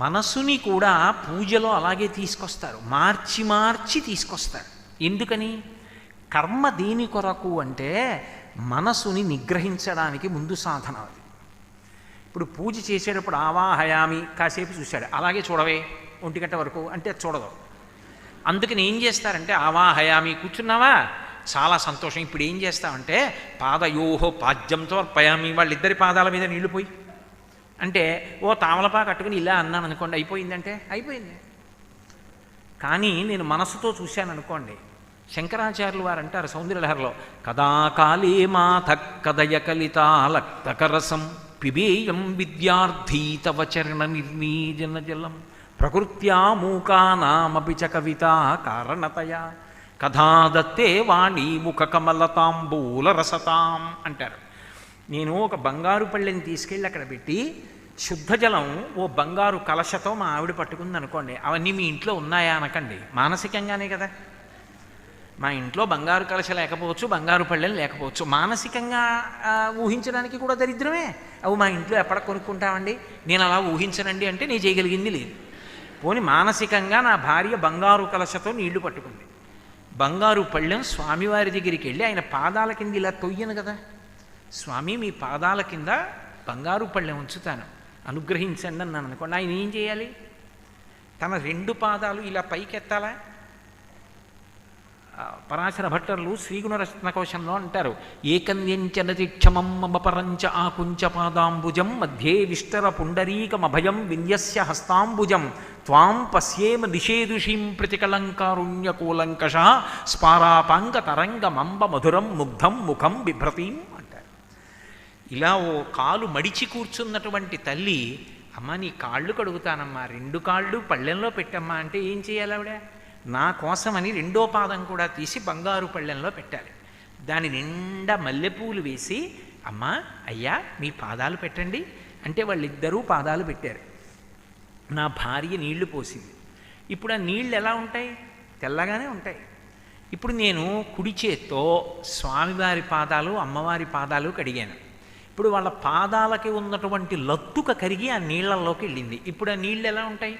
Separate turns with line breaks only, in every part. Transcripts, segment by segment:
మనసుని కూడా పూజలో అలాగే తీసుకొస్తారు, మార్చి మార్చి తీసుకొస్తారు. ఎందుకని? కర్మ దేని కొరకు అంటే మనసుని నిగ్రహించడానికి ముందు సాధన అది. ఇప్పుడు పూజ చేసేటప్పుడు ఆవాహయామి కాసేపు చూశాడు, అలాగే చూడవే 1 గంట వరకు అంటే అది చూడదు. అందుకని ఏం చేస్తారంటే ఆవాహయామి కూర్చున్నావా, చాలా సంతోషం, ఇప్పుడు ఏం చేస్తామంటే పాదయోహో పాద్యంతో అర్పయామి, వాళ్ళిద్దరి పాదాల మీద నీళ్లు పోయి అంటే ఓ తామలపా కట్టుకుని ఇలా అన్నాను అనుకోండి, అయిపోయిందంటే అయిపోయింది. కానీ నేను మనసుతో చూశాను అనుకోండి, శంకరాచార్యులు వారు అంటారు సౌందర్యలహరిలో, కదాకాలే మాథ కదయ కలితాలక్తకరసం పిబేయం విద్యార్థీ తవ చరణ నిర్మీజన జలం ప్రకృత్యా మూకానామపి చ కవితా కారణతయా కథాదత్తే వాణి ముఖ కమలతాంబూల రసతాం అంటారు. నేను ఒక బంగారు పళ్ళెని తీసుకెళ్ళి అక్కడ పెట్టి శుద్ధ జలం ఓ బంగారు కలశతో మా ఆవిడ పట్టుకుంది అనుకోండి, అవన్నీ మీ ఇంట్లో ఉన్నాయా అనకండి, మానసికంగానే కదా. మా ఇంట్లో బంగారు కలశ లేకపోవచ్చు, బంగారు పళ్ళెలు లేకపోవచ్చు, మానసికంగా ఊహించడానికి కూడా దరిద్రమే. అవి మా ఇంట్లో ఎప్పటికి కొనుక్కుంటామండి, నేను అలా ఊహించనండి అంటే నేను చేయగలిగింది లేదు. పోని మానసికంగా నా భార్య బంగారు కలశతో నీళ్లు పట్టుకుంది, బంగారు పళ్ళెం స్వామివారి దగ్గరికి వెళ్ళి ఆయన పాదాల కింద ఇలా తొయ్యను కదా, స్వామి మీ పాదాల కింద బంగారు పళ్ళెం ఉంచుతాను అనుగ్రహించండి అన్నాను అనుకోండి, ఆయన ఏం చేయాలి? తన 2 పాదాలు ఇలా పైకెత్తాలా? పరాశర భట్టర్లు శ్రీగుణరత్నకోశంలో అంటారు, ఏకన్యంచనతిక్షమం మపరంచ ఆకుంచ పాదాంబుజం మధ్యే విష్టర పుండరీకమభయం విన్యస్య హస్తాంబుజం త్వాం పశ్యేమ నిషేదుషీం ప్రతికలంకారుణ్యకూలంకష స్పారాపాంగ తరంగమంబ మధురం ముగ్ధం ముఖం బిభ్రతీం అంటారు. ఇలా ఓ కాలు మడిచి కూర్చున్నటువంటి తల్లి, అమ్మ నీ కాళ్ళు కడుగుతానమ్మా, 2 కాళ్ళు పళ్ళెంలో పెట్టమ్మా అంటే ఏం చేయాలి ఆవిడ? నా కోసమని 2వ పాదం కూడా తీసి బంగారు పళ్ళెంలో పెట్టాలి. దాని నిండా మల్లెపూలు వేసి, అమ్మా అయ్యా మీ పాదాలు పెట్టండి అంటే వాళ్ళిద్దరూ పాదాలు పెట్టారు. నా భార్య నీళ్లు పోసింది. ఇప్పుడు ఆ నీళ్ళు ఎలా ఉంటాయి? తెల్లగానే ఉంటాయి. ఇప్పుడు నేను కుడి చేత్తో స్వామివారి పాదాలు అమ్మవారి పాదాలు కడిగాను. ఇప్పుడు వాళ్ళ పాదాలకి ఉన్నటువంటి లత్తుక కరిగి ఆ నీళ్లలోకి వెళ్ళింది. ఇప్పుడు ఆ నీళ్ళు ఎలా ఉంటాయి?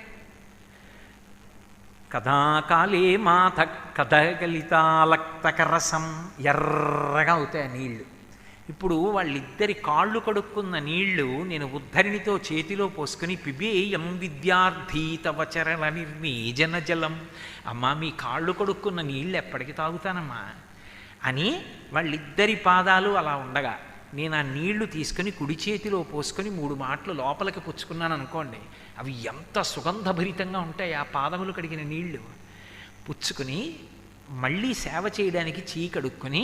కథాకాలే మాథ కథగలితాలక్తకరసం, ఎర్రగా అవుతాయి ఆ నీళ్లు. ఇప్పుడు వాళ్ళిద్దరి కాళ్ళు కడుక్కున్న నీళ్లు నేను ఉద్ధరిణితో చేతిలో పోసుకుని పిబేయం విద్యార్థీ తవ చరణ నిర్మీజన జలం, అమ్మా మీ కాళ్ళు కడుక్కున్న నీళ్ళు ఎప్పటికి తాగుతానమ్మా అని వాళ్ళిద్దరి పాదాలు అలా ఉండగా నేను ఆ నీళ్లు తీసుకుని కుడి చేతిలో పోసుకొని 3 మాటలు లోపలికి పుచ్చుకున్నాను అనుకోండి, అవి ఎంత సుగంధభరితంగా ఉంటాయి ఆ పాదములు కడిగిన నీళ్లు. పుచ్చుకుని మళ్ళీ సేవ చేయడానికి కడుక్కొని,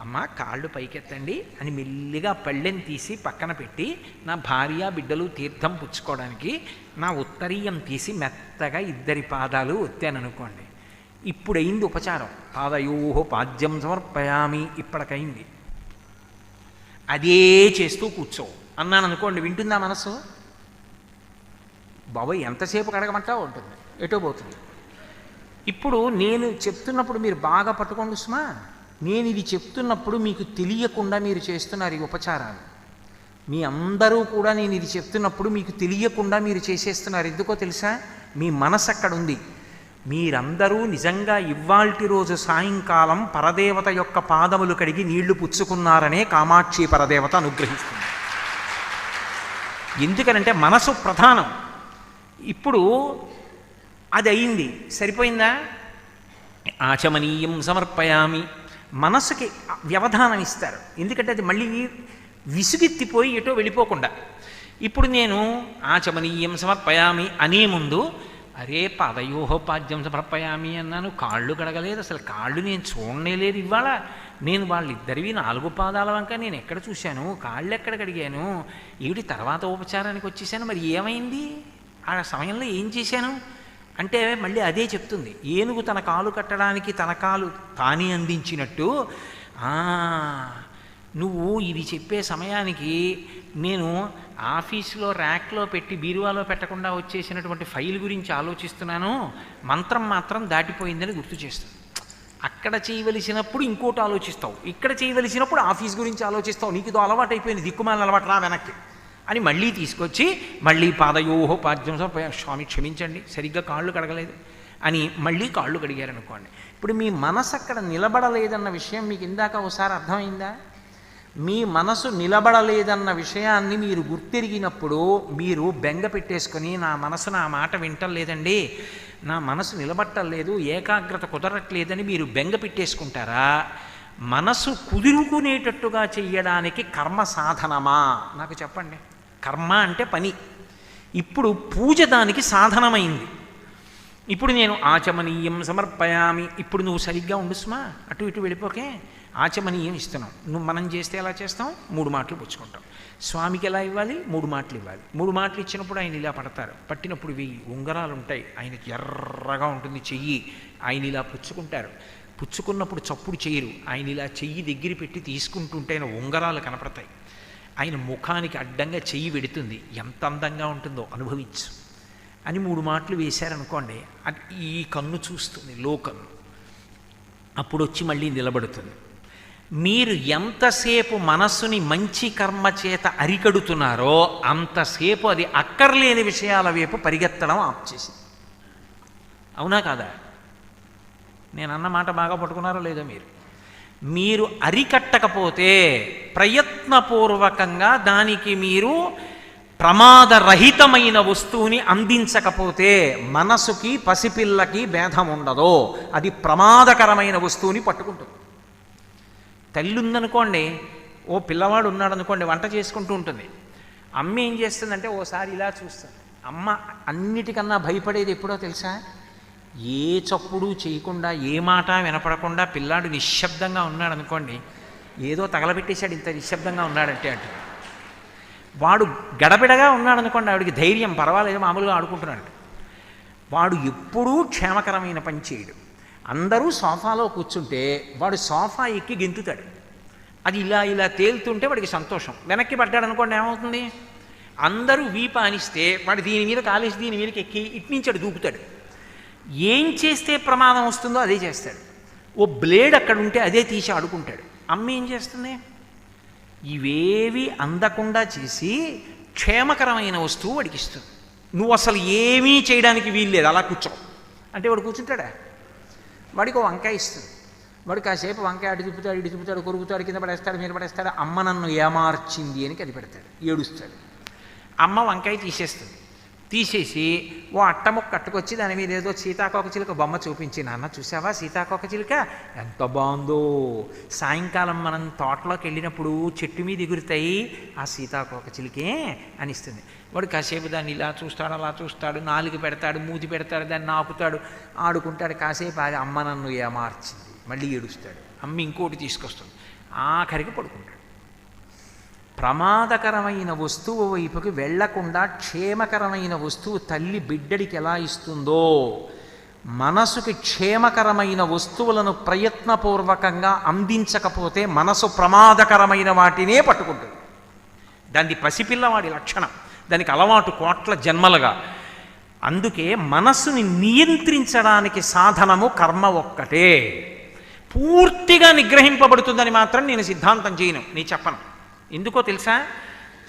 అమ్మ కాళ్ళు పైకెత్తండి అని మెల్లిగా పళ్ళెం తీసి పక్కన పెట్టి నా భార్య బిడ్డలు తీర్థం పుచ్చుకోవడానికి నా ఉత్తరీయం తీసి మెత్తగా ఇద్దరి పాదాలు ఒత్తాననుకోండి, ఇప్పుడైంది ఉపచారం. పాదయోహో పాద్యం సమర్పయామి, ఇప్పటికైంది. అదే చేస్తూ కూర్చో అన్నాను అనుకోండి, వింటుందా మనసు? బాబాయ్ ఎంతసేపు కడగమంటా ఉంటుంది, ఎటో పోతుంది. ఇప్పుడు నేను చెప్తున్నప్పుడు మీరు బాగా పట్టుకోండి సుమా, నేను ఇది చెప్తున్నప్పుడు మీకు తెలియకుండా మీరు చేస్తున్నారు ఈ ఉపచారాలు. మీ అందరూ కూడా నేను ఇది చెప్తున్నప్పుడు మీకు తెలియకుండా మీరు చేసేస్తున్నారు. ఎందుకో తెలుసా? మీ మనసు అక్కడ ఉంది. మీరందరూ నిజంగా ఇవ్వాల్టి రోజు సాయంకాలం పరదేవత యొక్క పాదములు కడిగి నీళ్లు పుచ్చుకున్నారనే కామాక్షి పరదేవత అనుగ్రహిస్తుంది. ఎందుకనంటే మనసు ప్రధానం. ఇప్పుడు అది అయింది, సరిపోయిందా? ఆచమనీయం సమర్పయామి, మనసుకి వ్యవధానం ఇస్తారు. ఎందుకంటే అది మళ్ళీ విసుగెత్తిపోయి ఎటో వెళ్ళిపోకుండా. ఇప్పుడు నేను ఆచమనీయం సమర్పయామి అనే ముందు అరే పాదయోహో పాద్యం సమర్పయామి అన్నాను, కాళ్ళు కడగలేదు, అసలు కాళ్ళు నేను చూడనే లేదు ఇవాళ. నేను వాళ్ళిద్దరివి 4 పాదాల వంక నేను ఎక్కడ చూశాను, కాళ్ళు ఎక్కడ కడిగాను, ఏమిటి తర్వాత ఉపచారానికి వచ్చేసాను, మరి ఏమైంది ఆ సమయంలో ఏం చేశాను అంటే మళ్ళీ అదే చెప్తుంది. ఏనుగు తన కాలు కట్టడానికి తన కాలు తానే అందించినట్టు నువ్వు ఇది చెప్పే సమయానికి నేను ఆఫీసులో ర్యాక్లో పెట్టి బీరువాలో పెట్టకుండా వచ్చేసినటువంటి ఫైల్ గురించి ఆలోచిస్తున్నాను, మంత్రం మాత్రం దాటిపోయిందని గుర్తు చేస్తుంది. అక్కడ చేయవలసినప్పుడు ఇంకోటి ఆలోచిస్తావు, ఇక్కడ చేయవలసినప్పుడు ఆఫీస్ గురించి ఆలోచిస్తావు. నీకు ఇదో అలవాటు అయిపోయింది, దిక్కుమాల అలవాటు, రా వెనక్కి అని మళ్ళీ తీసుకొచ్చి మళ్ళీ పాదయోహో పాద్యం స్వామి క్షమించండి సరిగ్గా కాళ్ళు కడగలేదు అని మళ్ళీ కాళ్ళు కడిగారనుకోండి. ఇప్పుడు మీ మనసు అక్కడ నిలబడలేదన్న విషయం మీకు ఇందాక ఒకసారి అర్థమైందా? మీ మనసు నిలబడలేదన్న విషయాన్ని మీరు గుర్తెరిగినప్పుడు మీరు బెంగ పెట్టేసుకొని నా మనసు నా మాట వింటలేదండి, నా మనసు నిలబట్టలేదు, ఏకాగ్రత కుదరట్లేదని మీరు బెంగ పెట్టేసుకుంటారా? మనసు కుదురుకునేటట్టుగా చెయ్యడానికి కర్మ సాధనమా నాకు చెప్పండి. కర్మ అంటే పని. ఇప్పుడు పూజ దానికి సాధనమైంది. ఇప్పుడు నేను ఆచమనీయం సమర్పయామి, ఇప్పుడు నువ్వు సరిగ్గా ఉండు సుమా, అటు ఇటు వెళ్ళిపోకే, ఆచమనీయం ఇస్తున్నాం. నువ్వు మనం చేస్తే ఎలా చేస్తాం? 3 మాటలు పుచ్చుకుంటాం. స్వామికి ఎలా ఇవ్వాలి? 3 మాటలు ఇవ్వాలి. 3 మాటలు ఇచ్చినప్పుడు ఆయన ఇలా పడతారు, పట్టినప్పుడు ఇవి ఉంగరాలు ఉంటాయి, ఆయనకి ఎర్రగా ఉంటుంది చెయ్యి, ఆయన ఇలా పుచ్చుకుంటారు. పుచ్చుకున్నప్పుడు చప్పుడు చేయరు, ఆయన ఇలా చెయ్యి దగ్గర పెట్టి తీసుకుంటుంటే ఆయన ఉంగరాలు కనపడతాయి. ఆయన ముఖానికి అడ్డంగా చెయ్యి వెడుతుంది, ఎంత అందంగా ఉంటుందో అనుభవించు అని 3 మాటలు వేశారనుకోండి, ఈ కన్ను చూస్తుంది, లో కన్ను, అప్పుడు వచ్చి మళ్ళీ నిలబడుతుంది. మీరు ఎంతసేపు మనస్సుని మంచి కర్మ చేత అరికడుతున్నారో అంతసేపు అది అక్కర్లేని విషయాల వైపు పరిగెత్తడం ఆప్ చేసింది. అవునా కాదా? నేను అన్న మాట బాగా పట్టుకున్నారో లేదో మీరు? మీరు అరికట్టకపోతే, ప్రయత్నపూర్వకంగా దానికి మీరు ప్రమాదరహితమైన వస్తువుని అందించకపోతే, మనసుకి పసిపిల్లకి భేదం ఉండదు, అది ప్రమాదకరమైన వస్తువుని పట్టుకుంటుంది. తల్లి ఉందనుకోండి, ఓ పిల్లవాడు ఉన్నాడు అనుకోండి, వంట చేసుకుంటూ ఉంటుంది. అమ్మ ఏం చేస్తుందంటే ఓసారి ఇలా చూస్తుంది. అమ్మ అన్నిటికన్నా భయపడేది ఎప్పుడో తెలుసా? ఏ చప్పుడు చేయకుండా, ఏ మాట వినపడకుండా పిల్లాడు నిశ్శబ్దంగా ఉన్నాడు అనుకోండి, ఏదో తగలబెట్టేశాడు ఇంత నిశ్శబ్దంగా ఉన్నాడంటే అంటే. వాడు గడబిడగా ఉన్నాడు అనుకోండి, ఆవిడికి ధైర్యం, పర్వాలేదు మామూలుగా ఆడుకుంటున్నాడు. వాడు ఎప్పుడూ క్షేమకరమైన పని చేయడు. అందరూ సోఫాలో కూర్చుంటే వాడు సోఫా ఎక్కి గెంతుతాడు, అది ఇలా ఇలా తేలుతుంటే వాడికి సంతోషం. వెనక్కి పడ్డాడు అనుకోండి, ఏమవుతుంది? అందరూ వీప అనిస్తే వాడు దీని మీద కాలేసి దీని మీదకి ఎక్కి ఇట్నించాడు దూకుతాడు. ఏం చేస్తే ప్రమాదం వస్తుందో అదే చేస్తాడు. ఓ బ్లేడ్ అక్కడ ఉంటే అదే తీసి ఆడుకుంటాడు. అమ్మ ఏం చేస్తుంది? ఇవేవి అందకుండా చేసి క్షేమకరమైన వస్తువు వాడికి ఇస్తుంది. నువ్వు అసలు ఏమీ చేయడానికి వీల్లేదు, అలా కూర్చో అంటే వాడు కూర్చుంటాడా? వాడికి ఒక వంకాయ ఇస్తుంది, వాడు కాసేపు వంకాయ అటు తిప్పుతాడు, ఇటు తిప్పుతాడు, కొరుకుతాడు, కింద పడేస్తాడు, మీద పడేస్తాడు. అమ్మ నన్ను ఏమార్చింది అని కనిపెడతాడు, ఏడుస్తాడు. అమ్మ వంకాయ తీసేస్తుంది, తీసేసి ఓ అట్టముక్క కట్టుకొచ్చి దాని మీద ఏదో సీతాకోక చిలుక బొమ్మ చూపించి, నాన్న చూసావా సీతాకోక చిలుక ఎంత బాగుందో, సాయంకాలం మనం తోటలోకి వెళ్ళినప్పుడు చెట్టు మీద ఎగురుతాయి ఆ సీతాకోక చిలుకే అనిస్తుంది. వాడు కాసేపు దాన్ని ఇలా చూస్తాడు, అలా చూస్తాడు, నాలుగు పెడతాడు, మూతి పెడతాడు, దాన్ని నాపుతాడు, ఆడుకుంటాడు. కాసేపు అది అమ్మ నన్ను ఏమార్చింది, మళ్ళీ ఏడుస్తాడు. అమ్మ ఇంకోటి తీసుకొస్తుంది, ఆఖరికి పడుకుంటాడు. ప్రమాదకరమైన వస్తువు వైపుకి వెళ్లకుండా క్షేమకరమైన వస్తువు తల్లి బిడ్డడికి ఎలా ఇస్తుందో, మనసుకి క్షేమకరమైన వస్తువులను ప్రయత్నపూర్వకంగా అందించకపోతే మనసు ప్రమాదకరమైన వాటినే పట్టుకుంటుంది. దాన్ని పసిపిల్లవాడి లక్షణం, దానికి అలవాటు కోట్ల జన్మలుగా. అందుకే మనస్సుని నియంత్రించడానికి సాధనము కర్మ ఒక్కటే. పూర్తిగా నిగ్రహింపబడుతుందని మాత్రం నేను సిద్ధాంతం చేయను, నేను చెప్పను. ఎందుకో తెలుసా?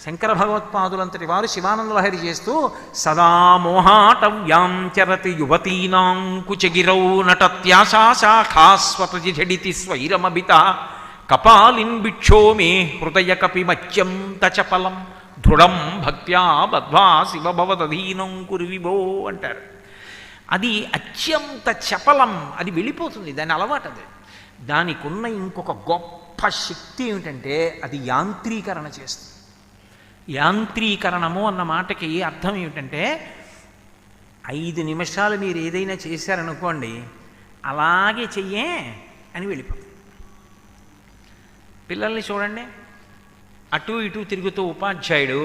శంకర భగవత్పాదులంతటి వారు శివానంద లహరి చేస్తూ సదా మోహాటవ్యాం చరతి యువతీనాం కుచగిరౌ నటత్యాశాఖాస్వతజి ఝడితి స్వైరమభిత కపాలిన్ భిక్షో మే హృదయ కపిమత్యం తచపలం దృఢం భక్త్యా బద్ధ్వా శివభవదధీనం కురువిభో అంటారు. అది అత్యంత చపలం, అది వెళ్ళిపోతుంది, దాని అలవాటు. అది దానికున్న ఇంకొక గొప్ప శక్తి ఏమిటంటే అది యాంత్రీకరణ చేస్తుంది. యాంత్రీకరణము అన్న మాటకి అర్థం ఏమిటంటే 5 నిమిషాలు మీరు ఏదైనా చేశారనుకోండి, అలాగే చెయ్యే అని వెళ్ళిపోతుంది. పిల్లల్ని చూడండి, అటు ఇటు తిరుగుతూ ఉపాధ్యాయుడు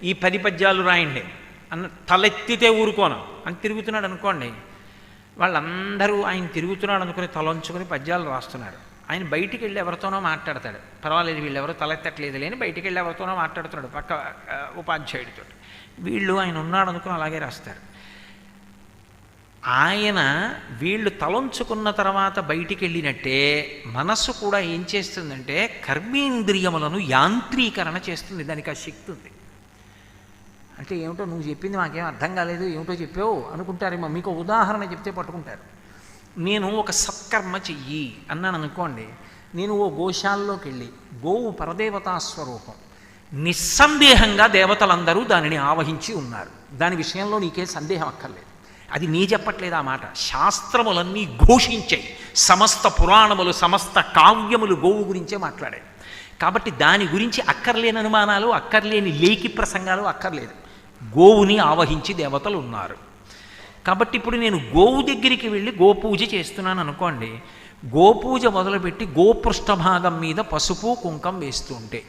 ఈ 10 పద్యాలు రాయండి అన్న, తలెత్తితే ఊరుకోను అని తిరుగుతున్నాడు అనుకోండి, వాళ్ళందరూ ఆయన తిరుగుతున్నాడు అనుకుని తలంచుకొని పద్యాలు రాస్తున్నాడు. ఆయన బయటికి వెళ్ళి ఎవరితోనో మాట్లాడతాడు, పర్వాలేదు వీళ్ళు ఎవరో తలెత్తట్లేదు లేని బయటికి వెళ్ళి ఎవరితోనో మాట్లాడుతున్నాడు పక్క ఉపాధ్యాయుడితో. వీళ్ళు ఆయన ఉన్నాడు అనుకుని అలాగే రాస్తారు. ఆయన వీళ్ళు తలంచుకున్న తర్వాత బయటికి వెళ్ళినట్టే మనస్సు కూడా ఏం చేస్తుందంటే కర్మేంద్రియములను యాంత్రీకరణ చేస్తుంది. దానికి ఆ శక్తి ఉంది. అంటే ఏమిటో నువ్వు చెప్పింది మాకేం అర్థం కాలేదు, ఏమిటో చెప్పావు అనుకుంటారేమో. మీకు ఉదాహరణ చెప్తే పట్టుకుంటారు. నేను ఒక సత్కర్మ చెయ్యి అన్నాను అనుకోండి, నేను ఓ గోశాలలోకి వెళ్ళి, గోవు పరదేవతా స్వరూపం, నిస్సందేహంగా దేవతలందరూ దానిని ఆవహించి ఉన్నారు, దాని విషయంలో నీకే సందేహం అక్కర్లేదు. అది నీ చెప్పట్లేదు ఆ మాట, శాస్త్రములన్నీ ఘోషించాయి, సమస్త పురాణములు సమస్త కావ్యములు గోవు గురించే మాట్లాడాయి. కాబట్టి దాని గురించి అక్కర్లేని అనుమానాలు, అక్కర్లేని లేకి ప్రసంగాలు అక్కర్లేదు. గోవుని ఆవహించి దేవతలు ఉన్నారు. కాబట్టి ఇప్పుడు నేను గోవు దగ్గరికి వెళ్ళి గోపూజ చేస్తున్నాను అనుకోండి, గోపూజ మొదలుపెట్టి గోపృష్ఠభాగం మీద పసుపు కుంకం వేస్తూ ఉంటే,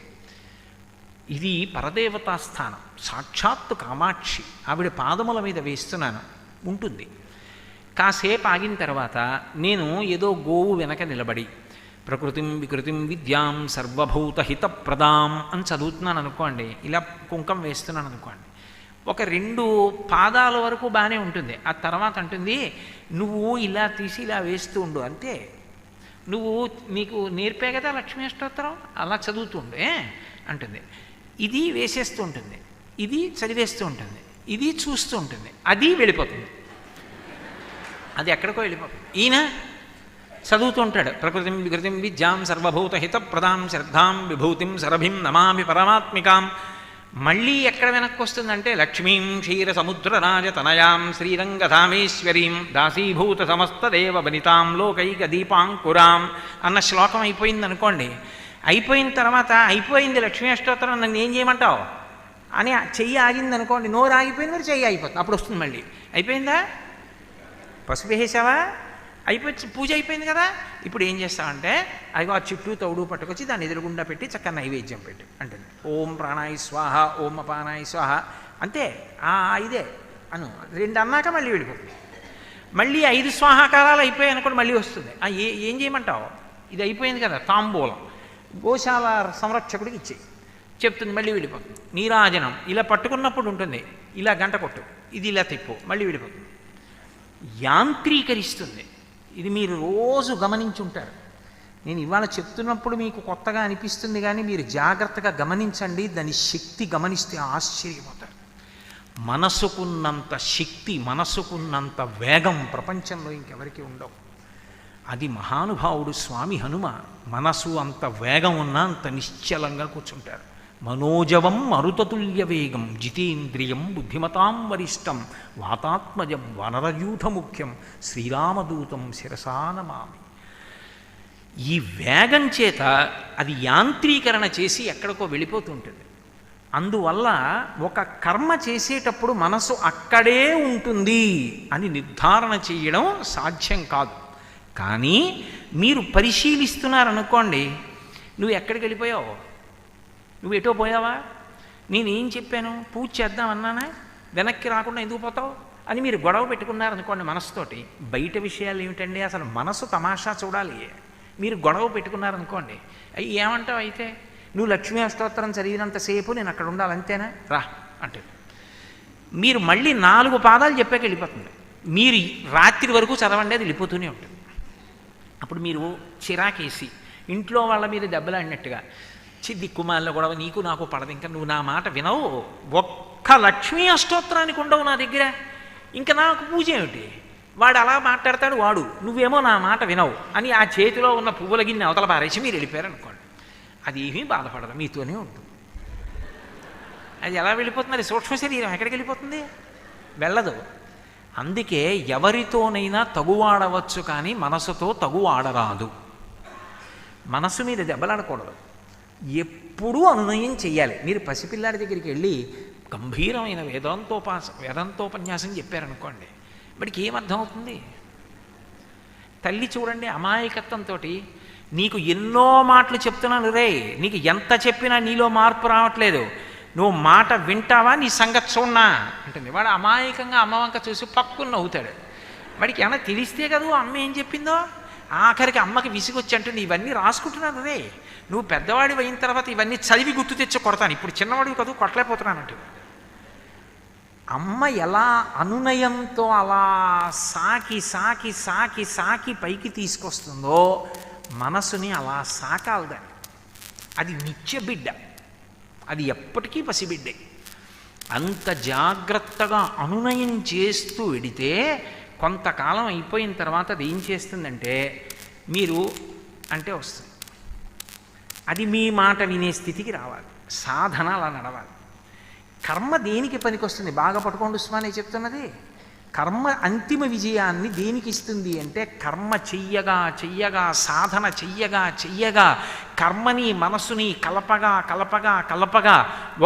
ఇది పరదేవతా స్థానం, సాక్షాత్తు కామాక్షి, ఆవిడ పాదముల మీద వేస్తున్నాను ఉంటుంది. కాసేపు ఆగిన తర్వాత నేను ఏదో గోవు వెనక నిలబడి ప్రకృతిం వికృతిం విద్యాం సర్వభూత హితప్రదాం అని చదువుతున్నాను అనుకోండి, ఇలా కుంకం వేస్తున్నాను అనుకోండి, ఒక 2 పాదాల వరకు బాగానే ఉంటుంది. ఆ తర్వాత అంటుంది, నువ్వు ఇలా తీసి ఇలా వేస్తూ ఉండు అంతే, నువ్వు నీకు నేర్పే కదా లక్ష్మీ అష్టోత్తరం, అలా చదువుతుండే అంటుంది. ఇది వేసేస్తూ ఉంటుంది, ఇది చదివేస్తూ ఉంటుంది, ఇది చూస్తూ ఉంటుంది, అది వెళ్ళిపోతుంది, అది ఎక్కడికో వెళ్ళిపోతుంది. ఈయన చదువుతూ ఉంటాడు, ప్రకృతిం వికృతిం విద్యాం సర్వభూత హితప్రదాం శ్రద్ధాం విభూతిం సరభిం నమామి పరమాత్మికాం. మళ్ళీ ఎక్కడ వెనక్కి వస్తుందంటే లక్ష్మీం క్షీర సముద్రరాజతనయాం శ్రీరంగధామేశ్వరీం దాసీభూత సమస్త దేవ వనితాం లోకైక దీపాంకురాం అన్న శ్లోకం అయిపోయింది అనుకోండి. అయిపోయిన తర్వాత అయిపోయింది లక్ష్మీ అష్టోత్తరం, నన్ను ఏం చేయమంటావు అని చెయ్యి ఆగింది అనుకోండి, నోరు ఆగిపోయింది, మరి చెయ్యి అయిపోతుంది. అప్పుడు వస్తుంది మళ్ళీ, అయిపోయిందా, పసుపు వేసావా, అయిపోయి పూజ అయిపోయింది కదా, ఇప్పుడు ఏం చేస్తామంటే అదిగో ఆ చుట్టూ తౌడు పట్టుకొచ్చి దాన్ని ఎదురుగుండా పెట్టి చక్కగా నైవేద్యం పెట్టి అంటుంది, ఓం ప్రాణాయ స్వాహ ఓం అపానాయ స్వాహ అంతే, ఇదే అను 2 అన్నాక మళ్ళీ వెళ్ళిపోతుంది. మళ్ళీ 5 స్వాహాకారాలు అయిపోయాయి అనుకోండి, మళ్ళీ వస్తుంది. ఏం చేయమంటావు, ఇది అయిపోయింది కదా, తాంబూలం గోశాల సంరక్షకుడికి ఇచ్చేయి చెప్తుంది, మళ్ళీ వెళ్ళిపోతుంది. నీరాజనం ఇలా పట్టుకున్నప్పుడు ఉంటుంది, ఇలా గంట కొట్టు, ఇది ఇలా తిప్పు, మళ్ళీ వెళ్ళిపోతుంది. యాంత్రీకరిస్తుంది. ఇది మీరు రోజు గమనించుంటారు. నేను ఇవాళ చెప్తున్నప్పుడు మీకు కొత్తగా అనిపిస్తుంది, కానీ మీరు జాగ్రత్తగా గమనించండి, దాని శక్తి గమనిస్తే ఆశ్చర్యపోతారు. మనసుకున్నంత శక్తి, మనసుకున్నంత వేగం ప్రపంచంలో ఇంకెవరికి ఉండవు. అది మహానుభావుడు స్వామి హనుమ, మనసు అంత వేగం ఉన్నా అంత నిశ్చలంగా కూర్చుంటారు. మనోజవం మరుతతుల్య వేగం జితేంద్రియం బుద్ధిమతాం వరిష్టం వాతాత్మజం వనరయూథ ముఖ్యం శ్రీరామదూతం శిరసా నమామి. ఈ వేగం చేత అది యాంత్రీకరణ చేసి ఎక్కడికో వెళ్ళిపోతుంటుంది. అందువల్ల ఒక కర్మ చేసేటప్పుడు మనసు అక్కడే ఉంటుంది అని నిర్ధారణ చేయడం సాధ్యం కాదు. కానీ మీరు పరిశీలిస్తున్నారనుకోండి, నువ్వు ఎక్కడికి వెళ్ళిపోయావు, నువ్వు ఎటో పోయావా, నేనేం చెప్పాను, పూజ చేద్దామన్నానా, వెనక్కి రాకుండా ఎందుకు పోతావు అని మీరు గొడవ పెట్టుకున్నారనుకోండి మనసుతోటి. బయట విషయాలు ఏమిటండి, అసలు మనసు తమాషా చూడాలి. మీరు గొడవ పెట్టుకున్నారనుకోండి, అయ్యి ఏమంటావు, అయితే నువ్వు లక్ష్మీ అష్టోత్తరం చదివినంతసేపు నేను అక్కడ ఉండాలి అంతేనా, రా అంటే మీరు మళ్ళీ 4 పాదాలు చెప్పాక వెళ్ళిపోతుంది. మీరు రాత్రి వరకు చదవండి, అది వెళ్ళిపోతూనే ఉంటుంది. అప్పుడు మీరు చిరాకేసి ఇంట్లో వాళ్ళ మీద దెబ్బలాడినట్టుగా, దిక్కుమాలిన గొడవ నీకు నాకు పడదు, ఇంకా నువ్వు నా మాట వినవు, ఒక్క లక్ష్మీ అష్టోత్తరానికి ఉండవు నా దగ్గర, ఇంకా నాకు పూజ ఏమిటి, వాడు అలా మాట్లాడతాడు వాడు, నువ్వేమో నా మాట వినవు అని ఆ చేతిలో ఉన్న పువ్వుల గిన్నె అవతల పారేసి మీరు వెళ్ళిపోయారు అనుకోండి, అది ఏమీ బాధపడదు, మీతోనే ఉంటుంది. అది ఎలా వెళ్ళిపోతుంది, అది సూక్ష్మ శరీరం ఎక్కడికి వెళ్ళిపోతుంది, వెళ్ళదు. అందుకే ఎవరితోనైనా తగువాడవచ్చు, కానీ మనసుతో తగువాడరాదు. మనసు మీద దెబ్బలాడకూడదు, ఎప్పుడూ అనునయం చెయ్యాలి. మీరు పసిపిల్లాడి దగ్గరికి వెళ్ళి గంభీరమైన వేదాంతోపన్యాసం చెప్పారనుకోండి, వాడికి ఏమర్థమవుతుంది? తల్లి చూడండి అమాయకత్వంతో, నీకు ఎన్నో మాటలు చెప్తున్నాను రే, నీకు ఎంత చెప్పినా నీలో మార్పు రావట్లేదు, నువ్వు మాట వింటావా, నీ సంగతి చూడనా అంటుంది. వాడు అమాయకంగా అమ్మ వంక చూసి పక్కున్న నవ్వుతాడు. వాడికి ఏమైనా తెలిస్తే కదా అమ్మ ఏం చెప్పిందో. ఆఖరికి అమ్మకి విసిగొచ్చి అంటుంది, ఇవన్నీ రాసుకుంటున్నాను రే, నువ్వు పెద్దవాడి అయిన తర్వాత ఇవన్నీ చదివి గుర్తు తెచ్చి కొడతాను, ఇప్పుడు చిన్నవాడివి కదా కొట్టలేకపోతున్నానంటు. అమ్మ ఎలా అనునయంతో అలా సాకి సాకి సాకి సాకి పైకి తీసుకొస్తుందో మనసుని అలా సాకాలి. దాన్ని అది నిత్య బిడ్డ, అది ఎప్పటికీ పసిబిడ్డే. అంత జాగ్రత్తగా అనునయం చేస్తూ వెడితే కొంతకాలం అయిపోయిన తర్వాత అది ఏం చేస్తుందంటే మీరు అంటే వస్తుంది. అది మీ మాట వినే స్థితికి రావాలి. సాధన అలా నడవాలి. కర్మ దేనికి పనికొస్తుంది? బాగా పట్టుకోండి ఉస్మానే చెప్తున్నది. కర్మ అంతిమ విజయాన్ని దేనికి ఇస్తుంది అంటే, కర్మ చెయ్యగా చెయ్యగా, సాధన చెయ్యగా చెయ్యగా, కర్మని మనస్సుని కలపగా కలపగా కలపగా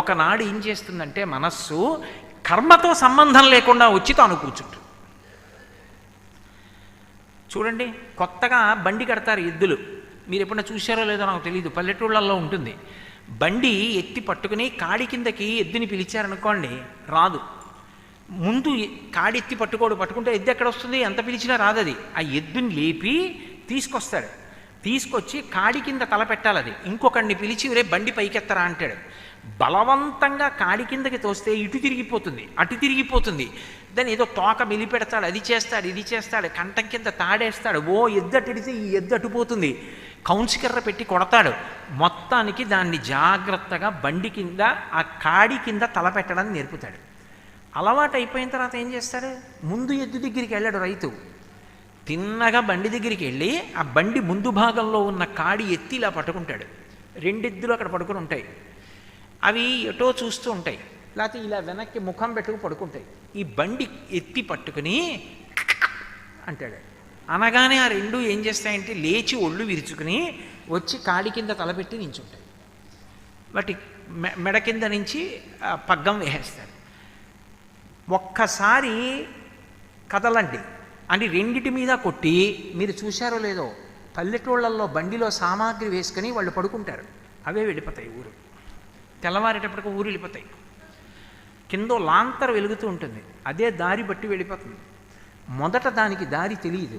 ఒకనాడు ఏం చేస్తుందంటే మనస్సు కర్మతో సంబంధం లేకుండా వచ్చి తాను కూర్చుంటుంది. చూడండి, కొత్తగా బండి కడతారు ఎద్దులు. మీరు ఎప్పుడైనా చూశారో లేదో నాకు తెలియదు, పల్లెటూళ్ళల్లో ఉంటుంది. బండి ఎత్తి పట్టుకుని కాడి కిందకి ఎద్దుని పిలిచారనుకోండి, రాదు. ముందు కాడెత్తి పట్టుకుంటే ఎద్దు ఎక్కడ వస్తుంది? ఎంత పిలిచినా రాదది. ఆ ఎద్దుని లేపి తీసుకొస్తాడు. తీసుకొచ్చి కాడి కింద తల పెట్టాలి. అది ఇంకొకడిని పిలిచి రే బండి పైకెత్తరా అంటాడు. బలవంతంగా కాడి కిందకి తోస్తే ఇటు తిరిగిపోతుంది, అటు తిరిగిపోతుంది. దాన్ని ఏదో తోక మెలిపెడతాడు, అది చేస్తాడు, ఇది చేస్తాడు, కంఠం కింద తాడేస్తాడు. ఓ ఎద్దు అటుడితే ఈ ఎద్దు అటుపోతుంది. కౌన్సికర్ర పెట్టి కొడతాడు. మొత్తానికి దాన్ని జాగ్రత్తగా బండి కింద ఆ కాడి కింద తల పెట్టడానికి నేర్పుతాడు. అలవాటు అయిపోయిన తర్వాత ఏం చేస్తాడు? ముందు ఎద్దు దగ్గరికి వెళ్ళాడు రైతు. తిన్నగా బండి దగ్గరికి వెళ్ళి ఆ బండి ముందు భాగంలో ఉన్న కాడి ఎత్తి ఇలా పట్టుకుంటాడు. రెండెద్దులు అక్కడ పడుకుని ఉంటాయి. అవి ఎటో చూస్తూ ఉంటాయి, లేకపోతే ఇలా వెనక్కి ముఖం పెట్టుకు పడుకుంటాయి. ఈ బండి ఎత్తి పట్టుకుని అంటాడు. అనగానే ఆ రెండు ఏం చేస్తాయంటే లేచి ఒళ్ళు విరుచుకుని వచ్చి కాడి కింద తలపెట్టి నించుంటాయి. వాటి మెడ కింద నుంచి పగ్గం వేసేస్తాడు. ఒక్కసారి కదలండి అని రెండిటి మీద కొట్టి, మీరు చూశారో లేదో, పల్లెటూళ్ళల్లో బండిలో సామాగ్రి వేసుకొని వాళ్ళు పడుకుంటారు. అవే వెళ్ళిపోతాయి ఊరు. తెల్లవారేటప్పటికి ఊరు వెళ్ళిపోతాయి. కింద లాంతర వెలుగుతూ ఉంటుంది, అదే దారి బట్టి వెళ్ళిపోతుంది. మొదట దానికి దారి తెలియదు,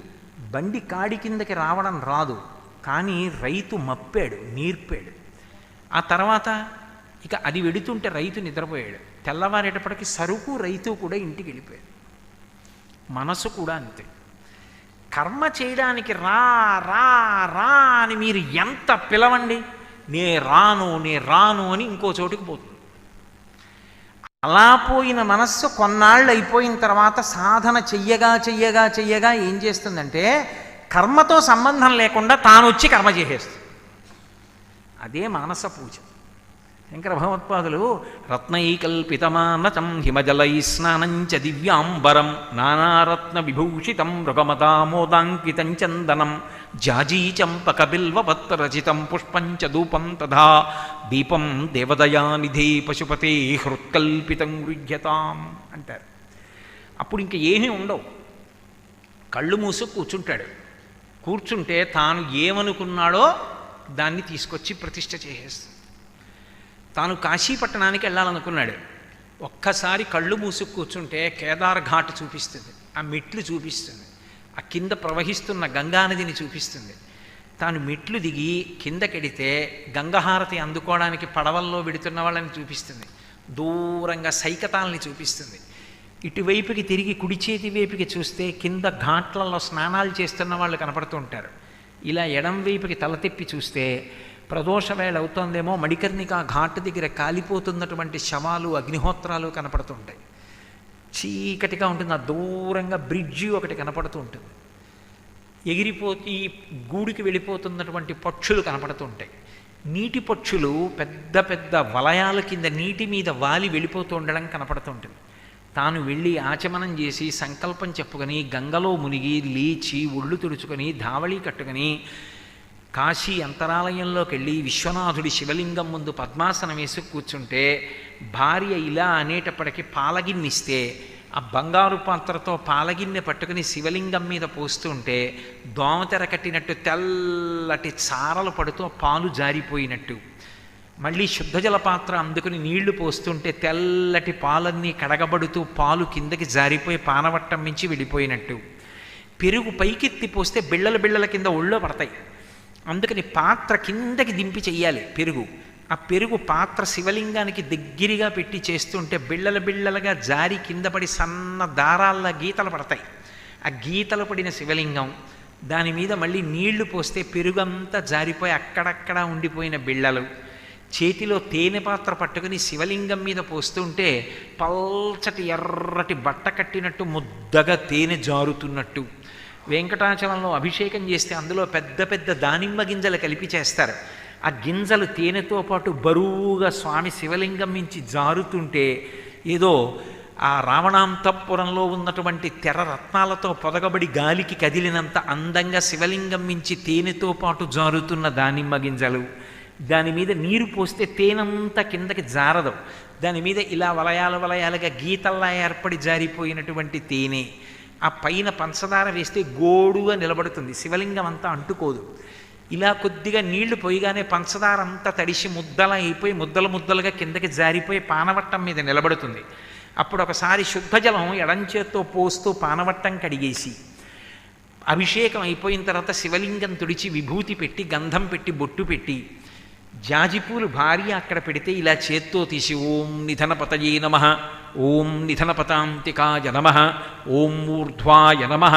బండి కాడి కిందకి రావడం రాదు. కానీ రైతు మప్పాడు, నేర్పాడు. ఆ తర్వాత ఇక అది వెడుతుంటే రైతు నిద్రపోయాడు. తెల్లవారేటప్పటికి సరుకు రైతు కూడా ఇంటికి వెళ్ళిపోయాడు. మనసు కూడా అంతే. కర్మ చేయడానికి రా రా రా అని మీరు ఎంత పిలవండి, నే రాను అని ఇంకో చోటుకు పోతుంది. అలా పోయిన మనస్సు కొన్నాళ్ళు అయిపోయిన తర్వాత సాధన చెయ్యగా చెయ్యగా చెయ్యగా ఏం చేస్తుందంటే కర్మతో సంబంధం లేకుండా తాను వచ్చి కర్మ చేసేస్తుంది. అదే మానస పూజ. శంకర భగవత్పాదులు రత్నైకల్పితమానచం హిమజలై స్నానంచ దివ్యాంబరం నానారత్న విభూషితం మృగమదామోదాంకితం చందనం జాజీచంపక బిల్వపత్రచితం పుష్పంచ ధూపం తథా దీపం దేవదయానిధే పశుపతే హృత్కల్పితం గృహ్యతాం అంటారు. అప్పుడు ఇంక ఏమీ ఉండవు. కళ్ళు మూసు కూర్చుంటాడు. కూర్చుంటే తాను ఏమనుకున్నాడో దాన్ని తీసుకొచ్చి ప్రతిష్ఠ చేసేస్తుంది. తాను కాశీపట్టణానికి వెళ్ళాలనుకున్నాడు. ఒక్కసారి కళ్ళు మూసుకు కూర్చుంటే కేదార్ ఘాట్ చూపిస్తుంది, ఆ మెట్లు చూపిస్తుంది, ఆ కింద ప్రవహిస్తున్న గంగానదిని చూపిస్తుంది. తాను మెట్లు దిగి కిందకెడితే గంగహారతి అందుకోవడానికి పడవల్లో వెడుతున్న వాళ్ళని చూపిస్తుంది. దూరంగా సైకతాల్ని చూపిస్తుంది. ఇటువైపుకి తిరిగి కుడి చేతి వైపుకి చూస్తే కింద ఘాట్లలో స్నానాలు చేస్తున్న వాళ్ళు కనపడుతూ ఉంటారు. ఇలా ఎడం వైపుకి తల తిప్పి చూస్తే ప్రదోష వేళ అవుతోందేమో, మణికర్ణిక ఘాట్ దగ్గర కాలిపోతున్నటువంటి శవాలు, అగ్నిహోత్రాలు కనపడుతూ ఉంటాయి. చీకటిగా ఉంటుంది. ఆ దూరంగా బ్రిడ్జి ఒకటి కనపడుతూ ఉంటుంది. ఈ గూడికి వెళ్ళిపోతున్నటువంటి పక్షులు కనపడుతూ ఉంటాయి. నీటి పక్షులు పెద్ద పెద్ద వలయాల కింద నీటి మీద వాలి వెళ్ళిపోతూ ఉండడం కనపడుతూ ఉంటుంది. తాను వెళ్ళి ఆచమనం చేసి సంకల్పం చెప్పుకొని గంగలో మునిగి లేచి ఒళ్ళు తుడుచుకొని ధావళీ కట్టుకొని కాశీ అంతరాలయంలోకి వెళ్ళి విశ్వనాథుడి శివలింగం ముందు పద్మాసనం వేసి కూర్చుంటే భార్య ఇలా అనేటప్పటికీ పాలగిన్నిస్తే ఆ బంగారు పాత్రతో పాలగిన్నె పట్టుకుని శివలింగం మీద పోస్తుంటే దోమతెర కట్టినట్టు తెల్లటి చారలు పడుతూ పాలు జారిపోయినట్టు, మళ్ళీ శుద్ధజల పాత్ర అందుకుని నీళ్లు పోస్తుంటే తెల్లటి పాలన్నీ కడగబడుతూ పాలు కిందకి జారిపోయి పానవట్టం మించి వెళ్ళిపోయినట్టు, పెరుగు పైకెత్తి పోస్తే బిళ్ళల బిళ్ళల కింద ఒళ్ళో పడతాయి. అందుకని పాత్ర కిందకి దింపి చెయ్యాలి పెరుగు. ఆ పెరుగు పాత్ర శివలింగానికి దగ్గరగా పెట్టి చేస్తుంటే బిళ్ళల బిళ్ళలుగా జారి కింద పడి సన్న దారాల్లా గీతలు పడతాయి. ఆ గీతలు పడిన శివలింగం, దాని మీద మళ్ళీ నీళ్లు పోస్తే పెరుగంతా జారిపోయి అక్కడక్కడ ఉండిపోయిన బిళ్ళలు, చేతిలో తేనె పాత్ర పట్టుకుని శివలింగం మీద పోస్తుంటే పల్చటి ఎర్రటి బట్ట కట్టినట్టు ముద్దగా తేనె జారుతున్నట్టు. వెంకటాచలంలో అభిషేకం చేస్తే అందులో పెద్ద పెద్ద దానిమ్మ గింజలు కలిపి చేస్తారు. ఆ గింజలు తేనెతో పాటు బరువుగా స్వామి శివలింగం మించి జారుతుంటే ఏదో ఆ రావణాంతఃపురంలో ఉన్నటువంటి తెర రత్నాలతో పొదగబడి గాలికి కదిలినంత అందంగా శివలింగం మించి తేనెతో పాటు జారుతున్న దానిమ్మ గింజలు. దాని మీద నీరు పోస్తే తేనంతా కిందకి జారదు. దాని మీద ఇలా వలయాలు వలయాలుగా గీతల్లా ఏర్పడి జారిపోయినటువంటి తేనె. ఆ పైన పంచదార వేస్తే గోడుగా నిలబడుతుంది, శివలింగం అంతా అంటుకోదు. ఇలా కొద్దిగా నీళ్లు పోయిగానే పంచదార అంతా తడిసి ముద్దలా అయిపోయి ముద్దలు ముద్దలుగా కిందకి జారిపోయి పానవట్టం మీద నిలబడుతుంది. అప్పుడు ఒకసారి శుద్ధజలం ఎడంచేత్తో పోస్తూ పానవట్టం కడిగేసి అభిషేకం అయిపోయిన తర్వాత శివలింగం తుడిచి విభూతి పెట్టి గంధం పెట్టి బొట్టు పెట్టి జాజిపూలు భార్య అక్కడ పెడితే ఇలా చేత్తో తీసి ఓం నిధనపతయే నమః, ఓం నిధనపతాంతికాయ నమః, ఓం ఊర్ధ్వాయ నమః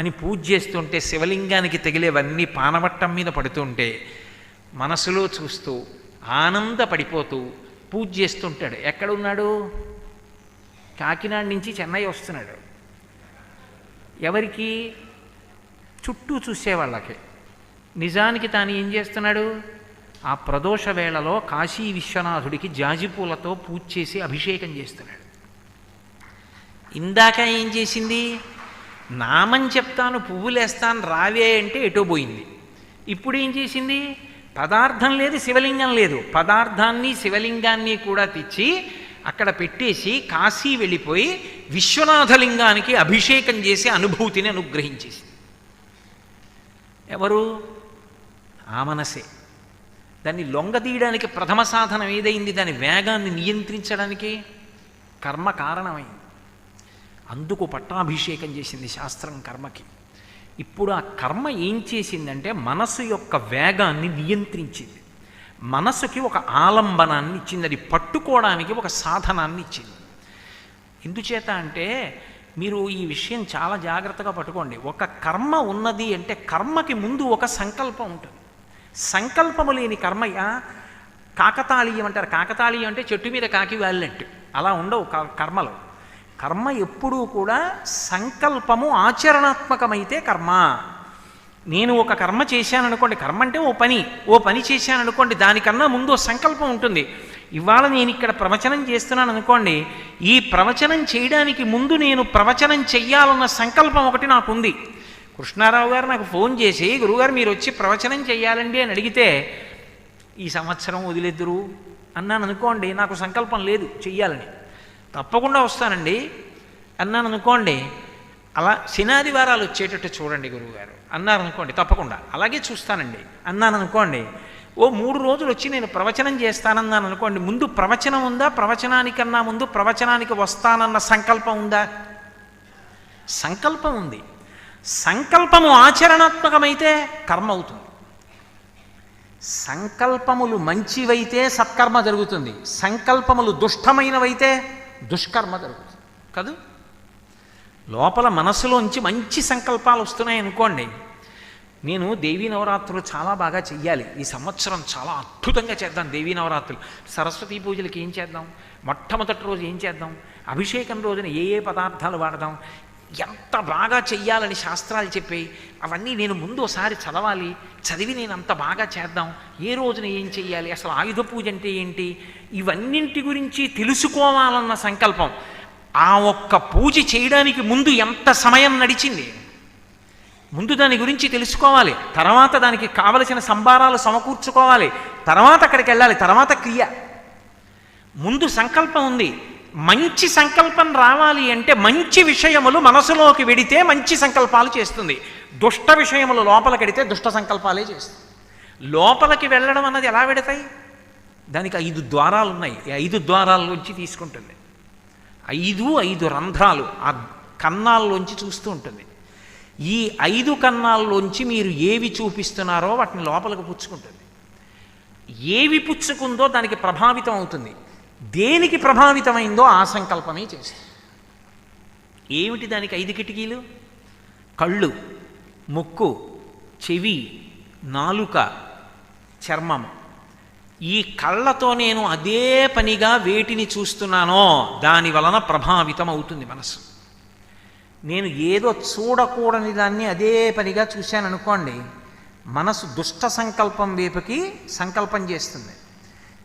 అని పూజ చేస్తుంటే శివలింగానికి తగిలేవన్నీ పానవట్టం మీద పడుతుంటే మనసులో చూస్తూ ఆనందపడిపోతూ పూజ చేస్తుంటాడు. ఎక్కడున్నాడు? కాకినాడ నుంచి చెన్నై వస్తున్నాడు. ఎవరికి? చుట్టూ చూసేవాళ్ళకి. నిజానికి తాను ఏం చేస్తున్నాడు? ఆ ప్రదోష వేళలో కాశీ విశ్వనాథుడికి జాజిపూలతో పూజ చేసి అభిషేకం చేస్తున్నాడు. ఇందాక ఏం చేసింది? నామం చెప్తాను పువ్వులేస్తాను రావే అంటే ఎటో పోయింది. ఇప్పుడు ఏం చేసింది? పదార్థం లేదు, శివలింగం లేదు. పదార్థాన్ని శివలింగాన్ని కూడా తెచ్చి అక్కడ పెట్టేసి కాశీ వెళ్ళిపోయి విశ్వనాథలింగానికి అభిషేకం చేసి అనుభూతిని అనుగ్రహించేసింది. ఎవరు? ఆ మనసే. దాన్ని లొంగదీయడానికి ప్రథమ సాధనం ఏదైంది? దాని వేగాన్ని నియంత్రించడానికి కర్మ కారణమైంది. అందుకు పట్టాభిషేకం చేసింది శాస్త్రం కర్మకి. ఇప్పుడు ఆ కర్మ ఏం చేసిందంటే మనసు యొక్క వేగాన్ని నియంత్రించింది. మనసుకి ఒక ఆలంబనాన్ని ఇచ్చింది, అది పట్టుకోవడానికి ఒక సాధనాన్ని ఇచ్చింది. ఎందుచేత అంటే మీరు ఈ విషయం చాలా జాగ్రత్తగా పట్టుకోండి. ఒక కర్మ ఉన్నది అంటే కర్మకి ముందు ఒక సంకల్పం ఉంటుంది. సంకల్పము లేని కర్మయ్య కాకతాళీయం అంటారు. కాకతాళీయం అంటే చెట్టు మీద కాకి వెళ్ళినట్టు అలా ఉండవు కర్మలు. కర్మ ఎప్పుడూ కూడా సంకల్పము ఆచరణాత్మకమైతే కర్మ. నేను ఒక కర్మ చేశాననుకోండి, కర్మ అంటే ఓ పని చేశాననుకోండి, దానికన్నా ముందు సంకల్పం ఉంటుంది. ఇవాళ నేను ఇక్కడ ప్రవచనం చేస్తున్నాను అనుకోండి, ఈ ప్రవచనం చేయడానికి ముందు నేను ప్రవచనం చెయ్యాలన్న సంకల్పం ఒకటి నాకుంది. కృష్ణారావు గారు నాకు ఫోన్ చేసి గురువుగారు మీరు వచ్చి ప్రవచనం చెయ్యాలండి అని అడిగితే ఈ సంవత్సరం వదిలేద్దురు అన్నాను అనుకోండి, నాకు సంకల్పం లేదు చెయ్యాలని. తప్పకుండా వస్తానండి అన్నాను అనుకోండి, అలా శనాదివారాలు వచ్చేటట్టు చూడండి గురువుగారు అన్నారు అనుకోండి, తప్పకుండా అలాగే చూస్తానండి అన్నాను అనుకోండి. ఓ 3 రోజులు వచ్చి నేను ప్రవచనం చేస్తానన్నాను అనుకోండి, ముందు ప్రవచనం ఉందా? ప్రవచనానికన్నా ముందు ప్రవచనానికి వస్తానన్న సంకల్పం ఉందా? సంకల్పం ఉంది. సంకల్పము ఆచరణాత్మకమైతే కర్మ అవుతుంది. సంకల్పములు మంచివైతే సత్కర్మ జరుగుతుంది, సంకల్పములు దుష్టమైనవైతే దుష్కర్మ జరుగుతుంది కాదు. లోపల మనసులోంచి మంచి సంకల్పాలు వస్తున్నాయి అనుకోండి, నేను దేవీ నవరాత్రులు చాలా బాగా చెయ్యాలి, ఈ సంవత్సరం చాలా అద్భుతంగా చేద్దాం దేవీ నవరాత్రులు, సరస్వతీ పూజలకి ఏం చేద్దాం, మొట్టమొదటి రోజు ఏం చేద్దాం, అభిషేకం రోజున ఏ పదార్థాలు వాడదాం, ఎంత బాగా చెయ్యాలని శాస్త్రాలు చెప్పాయి అవన్నీ నేను ముందు ఒకసారి చదవాలి, చదివి నేను అంత బాగా చేద్దాం, ఏ రోజున ఏం చెయ్యాలి, అసలు ఆయుధ పూజ అంటే ఏంటి, ఇవన్నింటి గురించి తెలుసుకోవాలన్న సంకల్పం. ఆ ఒక్క పూజ చేయడానికి ముందు ఎంత సమయం నడిచింది, ముందు దాని గురించి తెలుసుకోవాలి, తర్వాత దానికి కావలసిన సంభారాలు సమకూర్చుకోవాలి, తర్వాత అక్కడికి వెళ్ళాలి, తర్వాత క్రియ. ముందు సంకల్పం ఉంది. మంచి సంకల్పం రావాలి అంటే మంచి విషయములు మనసులోకి వెడితే మంచి సంకల్పాలు చేస్తుంది, దుష్ట విషయములు లోపలికెడితే దుష్ట సంకల్పాలే చేస్తుంది. లోపలికి వెళ్ళడం అన్నది ఎలా వెడతాయి? దానికి 5 ద్వారాలు ఉన్నాయి. ఈ 5 ద్వారాల్లోంచి తీసుకుంటుంది. 5 రంధ్రాలు ఆ కన్నాల్లోంచి చూస్తూ ఉంటుంది. ఈ 5 కన్నాల్లోంచి మీరు ఏవి చూపిస్తున్నారో వాటిని లోపలికి పుచ్చుకుంటుంది. ఏవి పుచ్చుకుందో దానికి ప్రభావితం అవుతుంది. దేనికి ప్రభావితమైందో ఆ సంకల్పమే చేస్తుంది. ఏమిటి దానికి 5 కిటికీలు? కళ్ళు, ముక్కు, చెవి, నాలుక, చర్మము. ఈ కళ్ళతో నేను అదే పనిగా వేటిని చూస్తున్నానో దాని వలన ప్రభావితం అవుతుంది మనసు. నేను ఏదో చూడకూడని దాన్ని అదే పనిగా చూశాను అనుకోండి, మనసు దుష్ట సంకల్పం వైపుకి సంకల్పం చేస్తుంది.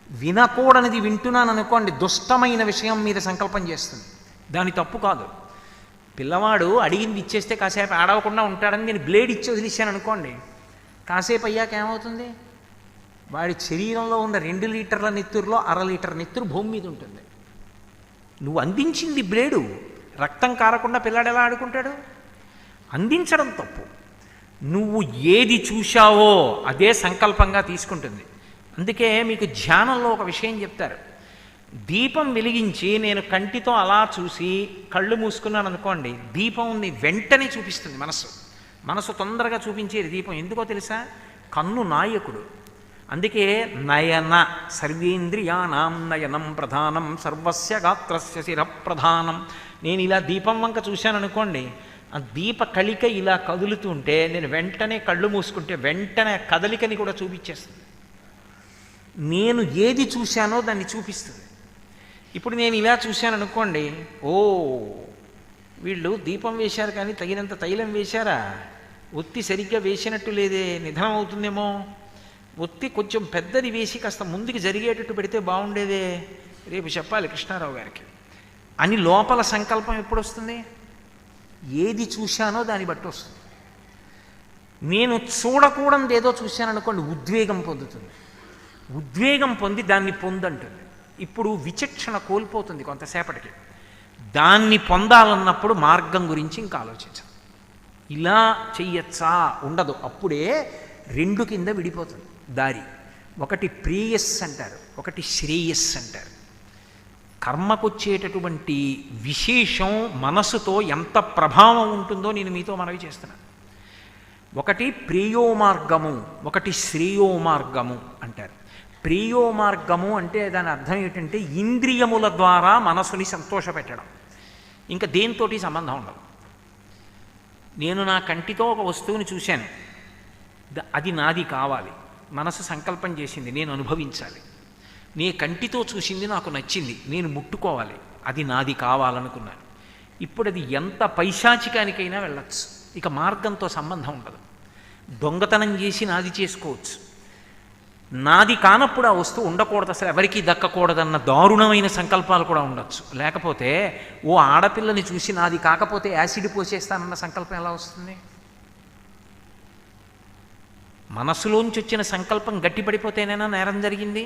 వినకూడనిది వింటున్నాను అనుకోండి, దుష్టమైన విషయం మీద సంకల్పం చేస్తుంది. దాని తప్పు కాదు. పిల్లవాడు అడిగింది ఇచ్చేస్తే కాసేపు ఆడవకుండా ఉంటాడని నేను బ్లేడ్ ఇచ్చి వదిలేశాను అనుకోండి, కాసేపు అయ్యాక ఏమవుతుంది? వాడి శరీరంలో ఉన్న 2 లీటర్ల నెత్తురులో 1/2 లీటర్ నెత్తురు భూమి మీద ఉంటుంది. నువ్వు అందించింది బ్లేడు, రక్తం కారకుండా పిల్లాడు ఎలా ఆడుకుంటాడు? అందించడం తప్పు. నువ్వు ఏది చూశావో అదే సంకల్పంగా తీసుకుంటుంది. అందుకే మీకు ధ్యానంలో ఒక విషయం చెప్తారు. దీపం వెలిగించి నేను కంటితో అలా చూసి కళ్ళు మూసుకున్నాను అనుకోండి, దీపంని వెంటనే చూపిస్తుంది మనసు తొందరగా చూపించేది దీపం. ఎందుకో తెలుసా? కన్ను నాయకుడు. అందుకే నయన సర్వేంద్రియాణం నయనం ప్రధానం సర్వస్య గాత్రస్య శిర ప్రధానం. నేను ఇలా దీపం వంక చూశాను అనుకోండి, ఆ దీప కళిక ఇలా కదులుతుంటే నేను వెంటనే కళ్ళు మూసుకుంటే వెంటనే కదలికని కూడా చూపించేస్తుంది. నేను ఏది చూశానో దాన్ని చూపిస్తుంది. ఇప్పుడు నేను ఇలా చూశాను అనుకోండి, ఓ వీళ్ళు దీపం వేశారు కానీ తగినంత తైలం వేశారా, ఒత్తి సరిగ్గా వేసినట్టు లేదే, నిధనం అవుతుందేమో, ఒత్తి కొంచెం పెద్దది వేసి కాస్త ముందుకు జరిగేటట్టు పెడితే బాగుండేదే, రేపు చెప్పాలి కృష్ణారావు గారికి అని లోపల సంకల్పం ఎప్పుడు వస్తుంది? ఏది చూశానో దాన్ని బట్టి వస్తుంది. నేను చూడకూడదు ఏదో చూశాను అనుకోండి, ఉద్వేగం పొందుతుంది. ఉద్వేగం పొంది దాన్ని పొందంటుంది. ఇప్పుడు విచక్షణ కోల్పోతుంది కొంతసేపటికి. దాన్ని పొందాలన్నప్పుడు మార్గం గురించి ఇంకా ఆలోచించాలి. ఇలా చెయ్యచ్చా ఉండదు. అప్పుడే 2 కింద విడిపోతుంది దారి. ఒకటి ప్రేయస్ అంటారు, ఒకటి శ్రేయస్ అంటారు. కర్మకొచ్చేటటువంటి విశేషం మనసుతో ఎంత ప్రభావం ఉంటుందో నేను మీతో మనవి చేస్తున్నాను. ఒకటి ప్రేయో మార్గము, ఒకటి శ్రేయో మార్గము అంటారు. ప్రేయో మార్గము అంటే దాని అర్థం ఏంటంటే ఇంద్రియముల ద్వారా మనసుని సంతోషపెట్టడం, ఇంకా దేనితోటి సంబంధం ఉండదు. నేను నా కంటితో ఒక వస్తువుని చూశాను, అది నాది కావాలి, మనసు సంకల్పం చేసింది, నేను అనుభవించాలి. నీ కంటితో చూసింది నాకు నచ్చింది, నేను ముట్టుకోవాలి, అది నాది కావాలనుకున్నాను. ఇప్పుడు అది ఎంత పైశాచికానికైనా వెళ్ళచ్చు, ఇక మార్గంతో సంబంధం ఉండదు. దొంగతనం చేసి నాది చేసుకోవచ్చు. నాది కానప్పుడు ఆ వస్తువు ఉండకూడదు, అసలు ఎవరికీ దక్కకూడదన్న దారుణమైన సంకల్పాలు కూడా ఉండొచ్చు. లేకపోతే ఓ ఆడపిల్లని చూసి నాది కాకపోతే యాసిడ్ పోసేస్తానన్న సంకల్పం ఎలా వస్తుంది? మనసులోంచి వచ్చిన సంకల్పం గట్టిపడిపోతేనైనా నేరం జరిగింది.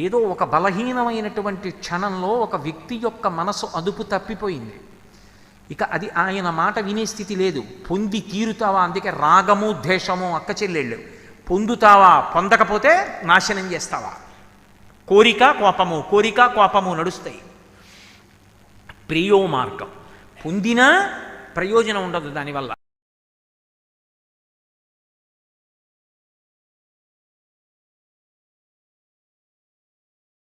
ఏదో ఒక బలహీనమైనటువంటి క్షణంలో ఒక వ్యక్తి యొక్క మనసు అదుపు తప్పిపోయింది, ఇక అది ఆయన మాట వినే స్థితి లేదు. పొంది తీరుతావా, అందుకే రాగము ద్వేషము అక్క చెల్లెళ్ళు. పొందుతావా, పొందకపోతే నాశనం చేస్తావా. కోరిక కోపము నడుస్తాయి. ప్రియో మార్గం పొందినా ప్రయోజనం ఉండదు దానివల్ల.